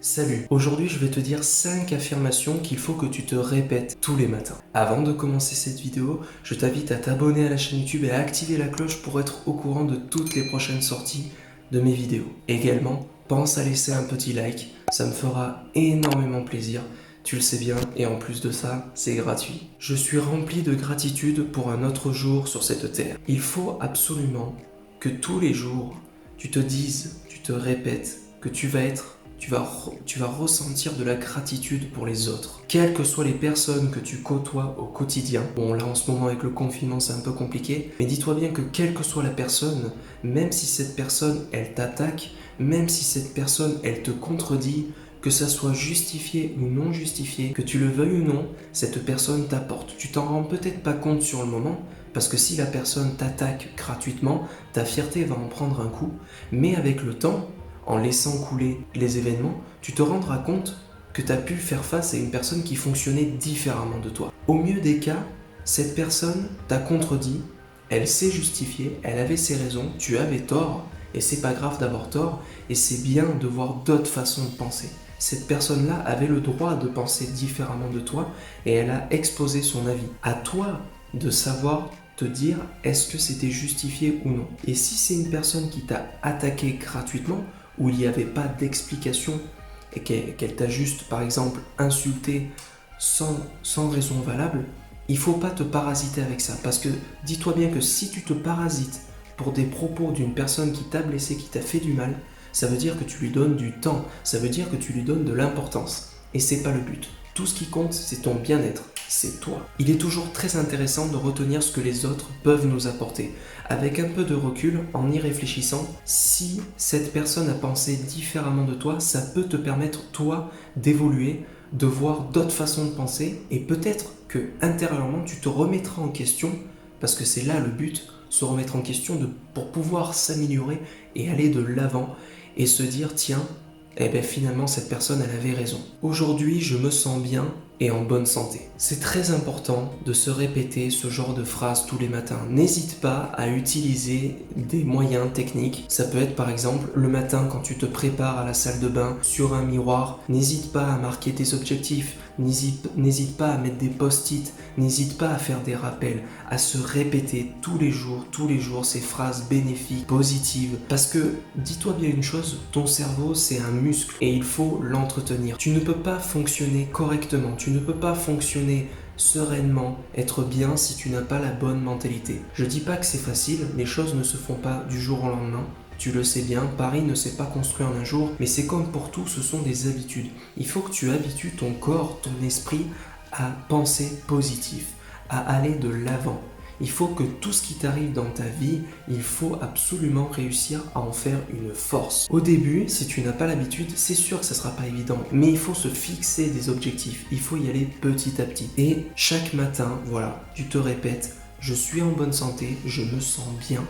Salut, aujourd'hui je vais te dire 5 affirmations qu'il faut que tu te répètes tous les matins. Avant de commencer cette vidéo, je t'invite à t'abonner à la chaîne YouTube et à activer la cloche pour être au courant de toutes les prochaines sorties de mes vidéos. Également, pense à laisser un petit like, ça me fera énormément plaisir. Tu le sais bien, et en plus de ça, c'est gratuit. Je suis rempli de gratitude pour un autre jour sur cette terre. Il faut absolument que tous les jours, tu te dises, tu te répètes que tu vas ressentir de la gratitude pour les autres. Quelles que soient les personnes que tu côtoies au quotidien, bon là en ce moment avec le confinement c'est un peu compliqué, mais dis-toi bien que quelle que soit la personne, même si cette personne elle t'attaque, même si cette personne elle te contredit, que ça soit justifié ou non justifié, que tu le veuilles ou non, cette personne t'apporte. Tu t'en rends peut-être pas compte sur le moment, parce que si la personne t'attaque gratuitement, ta fierté va en prendre un coup, mais avec le temps, en laissant couler les événements, tu te rendras compte que tu as pu faire face à une personne qui fonctionnait différemment de toi. Au mieux des cas, cette personne t'a contredit, elle s'est justifiée, elle avait ses raisons, tu avais tort, et c'est pas grave d'avoir tort, et c'est bien de voir d'autres façons de penser. Cette personne-là avait le droit de penser différemment de toi, et elle a exposé son avis. À toi de savoir te dire est-ce que c'était justifié ou non. Et si c'est une personne qui t'a attaqué gratuitement, où il n'y avait pas d'explication et qu'elle t'a juste, par exemple, insulté sans raison valable, il ne faut pas te parasiter avec ça. Parce que dis-toi bien que si tu te parasites pour des propos d'une personne qui t'a blessé, qui t'a fait du mal, ça veut dire que tu lui donnes du temps, ça veut dire que tu lui donnes de l'importance. Et c'est pas le but. Tout ce qui compte, c'est ton bien-être, c'est toi. Il est toujours très intéressant de retenir ce que les autres peuvent nous apporter. Avec un peu de recul, en y réfléchissant, si cette personne a pensé différemment de toi, ça peut te permettre, toi, d'évoluer, de voir d'autres façons de penser, et peut-être que intérieurement, tu te remettras en question, parce que c'est là le but, se remettre en question pour pouvoir s'améliorer et aller de l'avant, et se dire, tiens, eh bien finalement cette personne elle avait raison. Aujourd'hui je me sens bien et en bonne santé. C'est très important de se répéter ce genre de phrases tous les matins. N'hésite pas à utiliser des moyens techniques. Ça peut être par exemple le matin quand tu te prépares à la salle de bain sur un miroir. N'hésite pas à marquer tes objectifs. N'hésite pas à mettre des post-it. N'hésite pas à faire des rappels, à se répéter tous les jours ces phrases bénéfiques, positives. Parce que dis-toi bien une chose, ton cerveau c'est un muscle et il faut l'entretenir. Tu ne peux pas fonctionner correctement, tu ne peux pas fonctionner sereinement, être bien si tu n'as pas la bonne mentalité. Je dis pas que c'est facile, les choses ne se font pas du jour au lendemain. Tu le sais bien, Paris ne s'est pas construit en un jour, mais c'est comme pour tout, ce sont des habitudes. Il faut que tu habitues ton corps, ton esprit à penser positif, à aller de l'avant. Il faut que tout ce qui t'arrive dans ta vie, il faut absolument réussir à en faire une force. Au début, si tu n'as pas l'habitude, c'est sûr que ça ne sera pas évident, mais il faut se fixer des objectifs, il faut y aller petit à petit. Et chaque matin, voilà, tu te répètes, je suis en bonne santé, je me sens bien.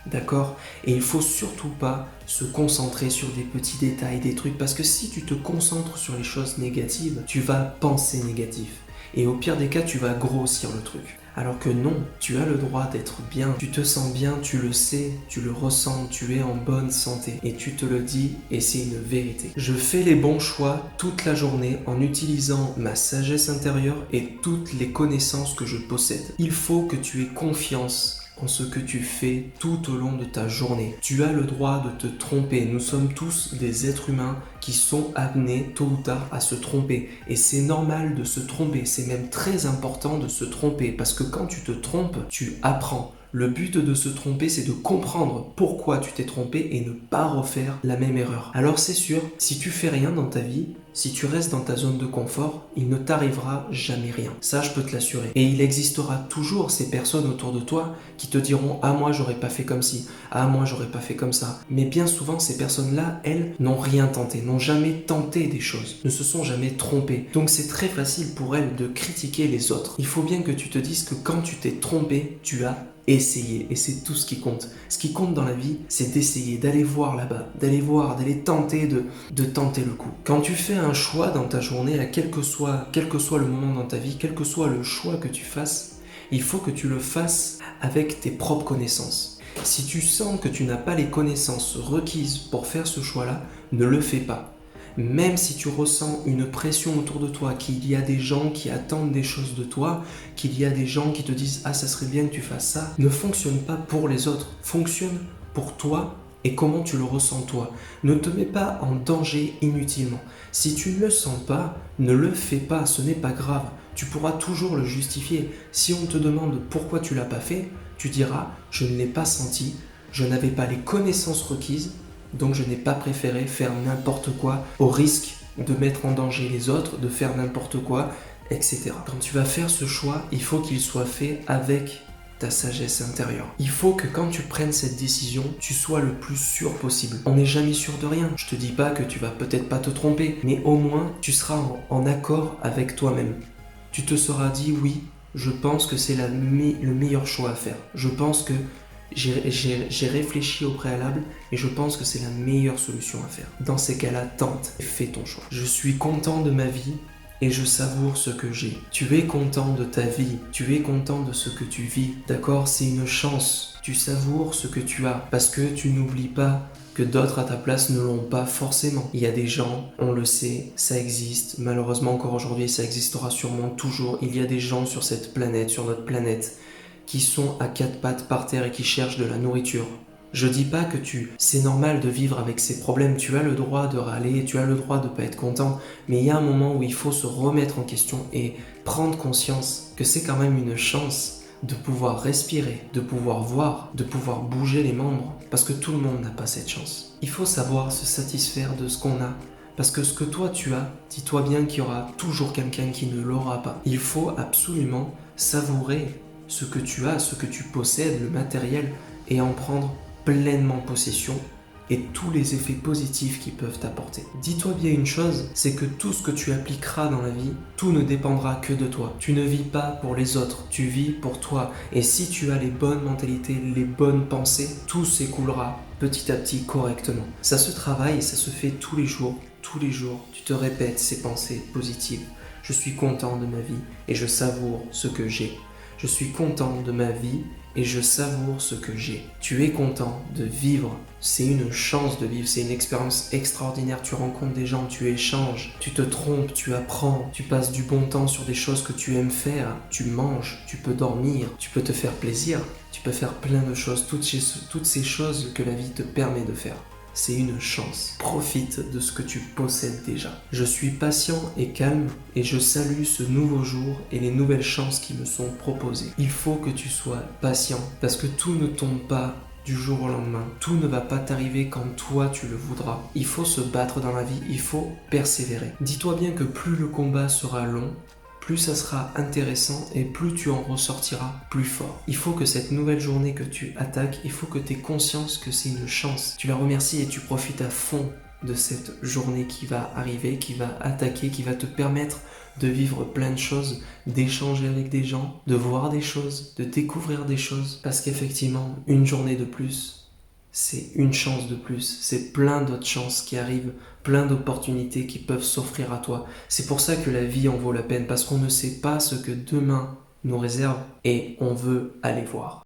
D'accord? Et il faut surtout pas se concentrer sur des petits détails, des trucs, parce que si tu te concentres sur les choses négatives, tu vas penser négatif. Et au pire des cas, tu vas grossir le truc. Alors que non, tu as le droit d'être bien, tu te sens bien, tu le sais, tu le ressens, tu es en bonne santé. Et tu te le dis, et c'est une vérité. Je fais les bons choix toute la journée en utilisant ma sagesse intérieure et toutes les connaissances que je possède. Il faut que tu aies confiance en ce que tu fais tout au long de ta journée. Tu as le droit de te tromper. Nous sommes tous des êtres humains qui sont amenés tôt ou tard à se tromper. Et c'est normal de se tromper. C'est même très important de se tromper parce que quand tu te trompes, tu apprends. Le but de se tromper, c'est de comprendre pourquoi tu t'es trompé et ne pas refaire la même erreur. Alors c'est sûr, si tu fais rien dans ta vie, si tu restes dans ta zone de confort, il ne t'arrivera jamais rien. Ça, je peux te l'assurer. Et il existera toujours ces personnes autour de toi qui te diront « Ah, moi, j'aurais pas fait comme ci. Ah, moi, j'aurais pas fait comme ça. » Mais bien souvent, ces personnes-là, elles, n'ont rien tenté, n'ont jamais tenté des choses, ne se sont jamais trompées. Donc, c'est très facile pour elles de critiquer les autres. Il faut bien que tu te dises que quand tu t'es trompé, tu as essayer, et c'est tout ce qui compte. Ce qui compte dans la vie, c'est d'essayer, d'aller voir là-bas, d'aller tenter de tenter le coup. Quand tu fais un choix dans ta journée, quel que soit le moment dans ta vie, quel que soit le choix que tu fasses, il faut que tu le fasses avec tes propres connaissances. Si tu sens que tu n'as pas les connaissances requises pour faire ce choix-là, ne le fais pas. Même si tu ressens une pression autour de toi, qu'il y a des gens qui attendent des choses de toi, qu'il y a des gens qui te disent « Ah, ça serait bien que tu fasses ça », ne fonctionne pas pour les autres, fonctionne pour toi et comment tu le ressens toi. Ne te mets pas en danger inutilement. Si tu ne le sens pas, ne le fais pas, ce n'est pas grave. Tu pourras toujours le justifier. Si on te demande pourquoi tu l'as pas fait, tu diras « Je ne l'ai pas senti, je n'avais pas les connaissances requises, donc je n'ai pas préféré faire n'importe quoi au risque de mettre en danger les autres, de faire n'importe quoi, etc. » Quand tu vas faire ce choix, il faut qu'il soit fait avec ta sagesse intérieure. Il faut que quand tu prennes cette décision, tu sois le plus sûr possible. On n'est jamais sûr de rien. Je te dis pas que tu vas peut-être pas te tromper, mais au moins tu seras en accord avec toi-même. Tu te seras dit oui, je pense que c'est le meilleur choix à faire. Je pense que j'ai réfléchi au préalable et je pense que c'est la meilleure solution à faire. Dans ces cas-là, tente et fais ton choix. Je suis content de ma vie et je savoure ce que j'ai. Tu es content de ta vie, tu es content de ce que tu vis, d'accord? C'est une chance. Tu savoures ce que tu as parce que tu n'oublies pas que d'autres à ta place ne l'ont pas forcément. Il y a des gens, on le sait, ça existe. Malheureusement encore aujourd'hui, ça existera sûrement toujours. Il y a des gens sur cette planète, sur notre planète, qui sont à quatre pattes par terre et qui cherchent de la nourriture. Je dis pas que c'est normal de vivre avec ces problèmes, tu as le droit de râler, tu as le droit de pas être content, mais il y a un moment où il faut se remettre en question et prendre conscience que c'est quand même une chance de pouvoir respirer, de pouvoir voir, de pouvoir bouger les membres, parce que tout le monde n'a pas cette chance. Il faut savoir se satisfaire de ce qu'on a, parce que ce que toi tu as, dis-toi bien qu'il y aura toujours quelqu'un qui ne l'aura pas. Il faut absolument savourer ce que tu as, ce que tu possèdes, le matériel, et en prendre pleinement possession et tous les effets positifs qu'ils peuvent t'apporter. Dis-toi bien une chose, c'est que tout ce que tu appliqueras dans la vie, tout ne dépendra que de toi. Tu ne vis pas pour les autres, tu vis pour toi. Et si tu as les bonnes mentalités, les bonnes pensées, tout s'écoulera petit à petit correctement. Ça se travaille, ça se fait tous les jours, tu te répètes ces pensées positives. Je suis content de ma vie et je savoure ce que j'ai. Je suis content de ma vie et je savoure ce que j'ai. Tu es content de vivre, c'est une chance de vivre, c'est une expérience extraordinaire. Tu rencontres des gens, tu échanges, tu te trompes, tu apprends, tu passes du bon temps sur des choses que tu aimes faire, tu manges, tu peux dormir, tu peux te faire plaisir, tu peux faire plein de choses, toutes ces choses que la vie te permet de faire. C'est une chance. Profite de ce que tu possèdes déjà. Je suis patient et calme et je salue ce nouveau jour et les nouvelles chances qui me sont proposées. Il faut que tu sois patient parce que tout ne tombe pas du jour au lendemain. Tout ne va pas t'arriver quand toi tu le voudras. Il faut se battre dans la vie, il faut persévérer. Dis-toi bien que plus le combat sera long, plus ça sera intéressant et plus tu en ressortiras plus fort. Il faut que cette nouvelle journée que tu attaques, il faut que tu aies conscience que c'est une chance. Tu la remercies et tu profites à fond de cette journée qui va arriver, qui va attaquer, qui va te permettre de vivre plein de choses, d'échanger avec des gens, de voir des choses, de découvrir des choses. Parce qu'effectivement, une journée de plus, c'est une chance de plus, c'est plein d'autres chances qui arrivent, plein d'opportunités qui peuvent s'offrir à toi. C'est pour ça que la vie en vaut la peine, parce qu'on ne sait pas ce que demain nous réserve et on veut aller voir.